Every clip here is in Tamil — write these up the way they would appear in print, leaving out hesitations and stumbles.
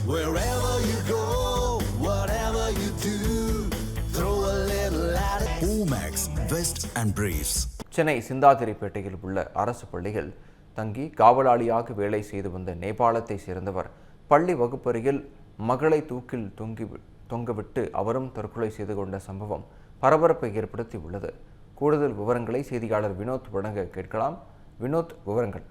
Wherever you go, whatever you do, throw a little at it. Omax, Vest and Briefs. Chennai சிந்தாதிரிப்பேட்டையில் உள்ள அரசு பள்ளியில் தங்கி காவலாளியாக வேலை செய்து வந்த நேபாளத்தை சேர்ந்தவர் பள்ளி வகுப்பறையில் மகளை தூக்கில் தொங்கவிட்டு அவரும் தற்கொலை செய்து கொண்ட சம்பவம் பரபரப்பை ஏற்படுத்தி உள்ளது. கூடுதல் விவரங்களை செய்தியாளர் வினோத் வழங்க கேட்கலாம். வினோத், விவரங்கள்.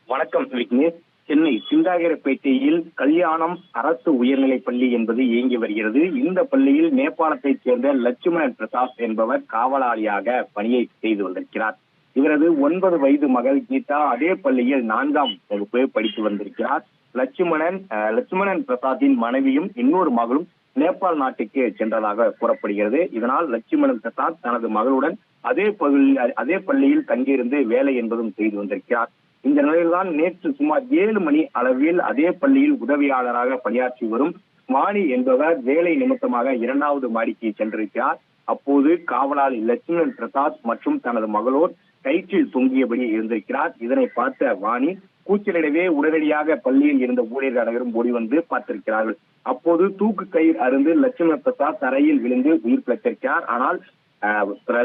வணக்கம் விக்னேஷ். சென்னை சிந்தாதிரிப்பேட்டையில் கல்யாணம் அரசு உயர்நிலைப் பள்ளி என்பது இயங்கி வருகிறது. இந்த பள்ளியில் நேபாளத்தைச் சேர்ந்த லட்சுமணன் பிரசாத் என்பவர் காவலாளியாக பணியை செய்து வந்திருக்கிறார். இவரது 9 வயது மகள் கீதா அதே பள்ளியில் 4ஆம் வகுப்பு படித்து வந்திருக்கிறார். லட்சுமணன் பிரசாத்தின் மனைவியும் இன்னொரு மகளும் நேபாள் நாட்டுக்கு சென்றதாக கூறப்படுகிறது. இதனால் லட்சுமணன் பிரசாத் தனது மகளுடன் அதே பள்ளியில் தங்கியிருந்து வேலை என்பதும் செய்து வந்திருக்கிறார். இந்த நிலையில்தான் நேற்று சுமார் 7 மணி அளவில் அதே பள்ளியில் உதவியாளராக பணியாற்றி வரும் வாணி என்பவர் வேலை நிமித்தமாக 2வது மாடிக்கு சென்றிருக்கிறார். அப்போது காவலாளி லட்சுமணன் பிரசாத் மற்றும் தனது மகளோர் கயிற்றில் தொங்கியபடி இருந்திருக்கிறார். இதனை பார்த்த வாணி கூச்சலிடவே உடனடியாக பள்ளியில் இருந்த ஊழியர்கள் அனைவரும் ஓடி வந்து பார்த்திருக்கிறார்கள். அப்போது தூக்கு கயிறு அருந்து லட்சுமணன் பிரசாத் தரையில் விழுந்து உயிர் பிழைத்திருக்கிறார். ஆனால்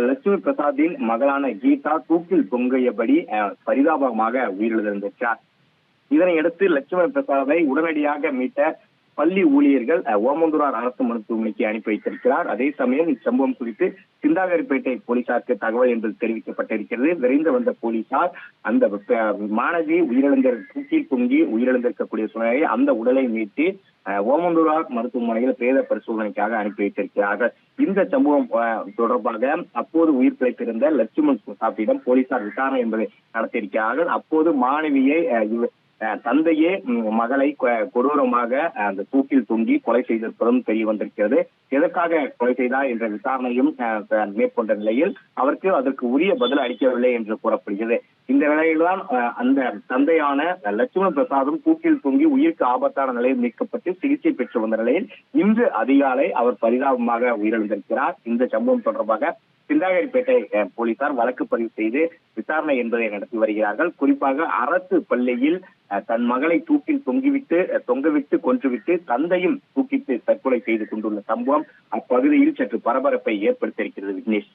லட்சுமி பிரசாத்தின் மகளான கீதா தூக்கில் தொங்கியபடி பரிதாபமாக உயிரிழந்திருக்கிறார். இதனையடுத்து லட்சுமண பிரசாத்தை உடனடியாக மீட்ட பள்ளி ஊழியர்கள் ஓமந்தூரார் அரசு மருத்துவமனைக்கு அனுப்பி வைத்திருக்கிறார். அதே சமயம் இச்சம்பவம் குறித்து சிந்தாதிரிப்பேட்டை போலீசாருக்கு தகவல் என்பது தெரிவிக்கப்பட்டிருக்கிறது. விரைந்து வந்த போலீசார் அந்த மாணவி தூக்கில் தொங்கி உயிரிழந்திருக்கக்கூடிய சூழ்நிலை அந்த உடலை மீட்டு ஓமந்தூரார் மருத்துவமனையில் பிரேத பரிசோதனைக்காக அனுப்பி வைத்திருக்கிறார்கள். இந்த சம்பவம் தொடர்பாக அப்போது உயிர் பிழைத்திருந்த லட்சுமண் பிரசாத்திடம் போலீசார் விசாரணை என்பதை நடத்தியிருக்கிறார்கள். அப்போது மாணவியை தந்தையே மகளை கொடூரமாக அந்த தூக்கில் தொங்கி கொலை செய்திருப்பதும் தெரிய வந்திருக்கிறது. எதற்காக கொலை செய்தார் என்ற விசாரணையும் மேற்கொண்ட நிலையில் அவருக்கு அதற்கு உரிய பதில் அளிக்கவில்லை என்று கூறப்படுகிறது. இந்த நிலையில்தான் அந்த தந்தையான லட்சுமண பிரசாதும் தூக்கில் தொங்கி உயிருக்கு ஆபத்தான நிலையில் மீட்கப்பட்டு சிகிச்சை பெற்று வந்த நிலையில் இன்று அதிகாலை அவர் பரிதாபமாக உயிரிழந்திருக்கிறார். இந்த சம்பவம் தொடர்பாக சிந்தாதிரிப்பேட்டை போலீசார் வழக்கு பதிவு செய்து விசாரணை என்பதை நடத்தி வருகிறார்கள். குறிப்பாக அரசு பள்ளியில் தன் மகளை தூக்கில் தொங்கவிட்டு கொன்றுவிட்டு தந்தையும் தூக்கிட்டு தற்கொலை செய்து கொண்டுள்ள சம்பவம் அப்பகுதியில் சற்று பரபரப்பை ஏற்படுத்தியிருக்கிறது. விக்னேஷ்.